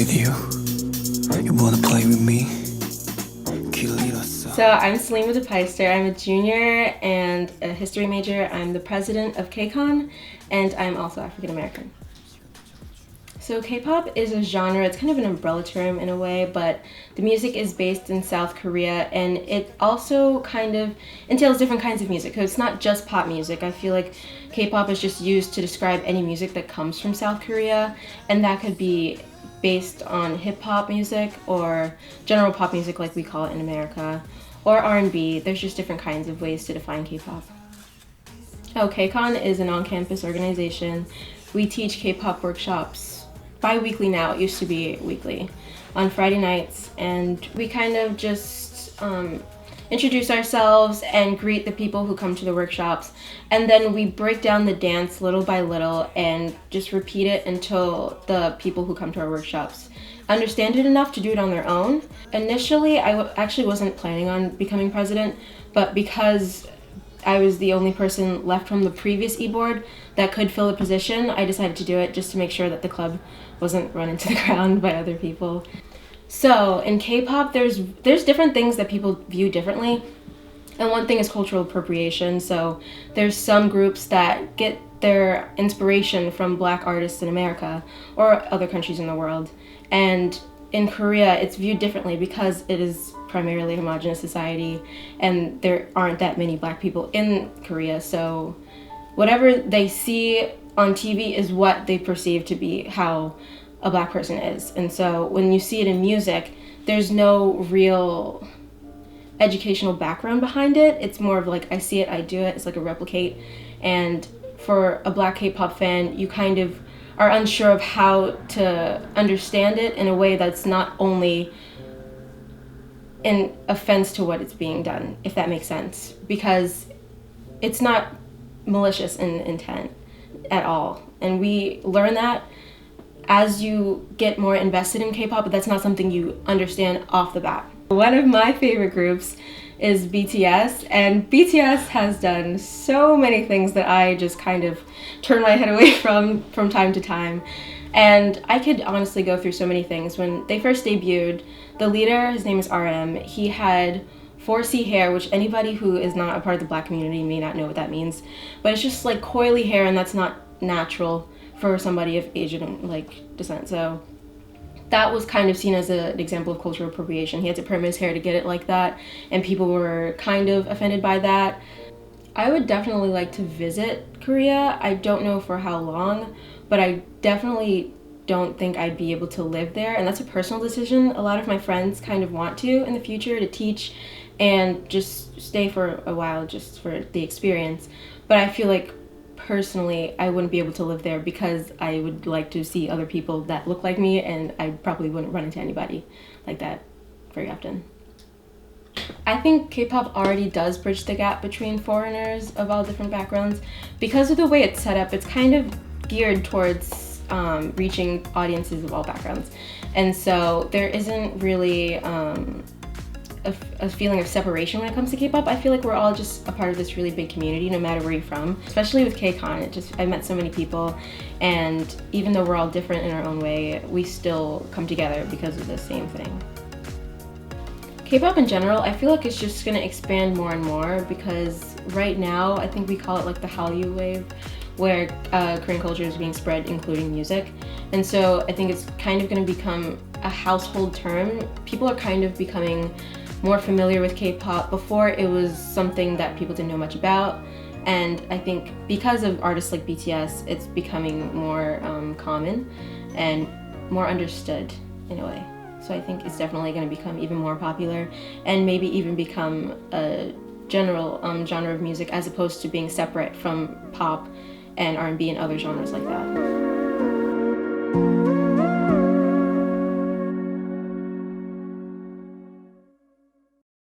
with you? You wanna play with me? So I'm Salima DePeister. I'm a junior and a history major. I'm the president of KCON, and I'm also African American. So K-pop is a genre, it's kind of an umbrella term in a way, but the music is based in South Korea, and it also kind of entails different kinds of music. So it's not just pop music. I feel like K-pop is just used to describe any music that comes from South Korea, and that could be based on hip-hop music or general pop music like we call it in America, or R&B. There's just different kinds of ways to define K-pop. Oh, KCON is an on-campus organization. We teach K-pop workshops bi-weekly now. It used to be weekly on Friday nights, and we kind of just introduce ourselves and greet the people who come to the workshops, and then we break down the dance little by little and just repeat it until the people who come to our workshops understand it enough to do it on their own. Initially, I actually wasn't planning on becoming president, but because I was the only person left from the previous e-board that could fill the position, I decided to do it just to make sure that the club wasn't run into the ground by other people. So in K-pop, there's different things that people view differently. And one thing is cultural appropriation. So there's some groups that get their inspiration from Black artists in America or other countries in the world. And in Korea, it's viewed differently because it is primarily a homogenous society and there aren't that many Black people in Korea. So whatever they see on TV is what they perceive to be how a Black person is. And so when you see it in music, there's no real educational background behind it. It's more of like, I see it, I do it. It's like a replicate. And for a Black K-pop fan, you kind of are unsure of how to understand it in a way that's not only an offense to what it's being done, if that makes sense, because it's not malicious in intent at all. And we learn that as you get more invested in K-pop, but that's not something you understand off the bat. One of my favorite groups is BTS, and BTS has done so many things that I just kind of turn my head away from time to time. And I could honestly go through so many things. When they first debuted, the leader, his name is RM, he had 4C hair, which anybody who is not a part of the Black community may not know what that means. But it's just like coily hair, and that's not natural for somebody of Asian descent. So that was kind of seen as an example of cultural appropriation. He had to perm his hair to get it like that, and people were kind of offended by that. I would definitely like to visit Korea. I don't know for how long, but I definitely don't think I'd be able to live there, and that's a personal decision. A lot of my friends kind of want to in the future to teach and just stay for a while just for the experience, but I feel like personally I wouldn't be able to live there because I would like to see other people that look like me, and I probably wouldn't run into anybody like that very often. I think K-pop already does bridge the gap between foreigners of all different backgrounds. Because of the way it's set up, it's kind of geared towards reaching audiences of all backgrounds. And so there isn't really a feeling of separation when it comes to K-pop. I feel like we're all just a part of this really big community, no matter where you're from. Especially with KCON, I met so many people, and even though we're all different in our own way, we still come together because of the same thing. K-pop in general, I feel like it's just gonna expand more and more, because right now, I think we call it like the Hallyu wave, where Korean culture is being spread, including music. And so I think it's kind of gonna become a household term. People are kind of becoming more familiar with K-pop. Before, it was something that people didn't know much about. And I think because of artists like BTS, it's becoming more common and more understood in a way. So I think it's definitely going to become even more popular, and maybe even become a general genre of music, as opposed to being separate from pop and R&B and other genres like that.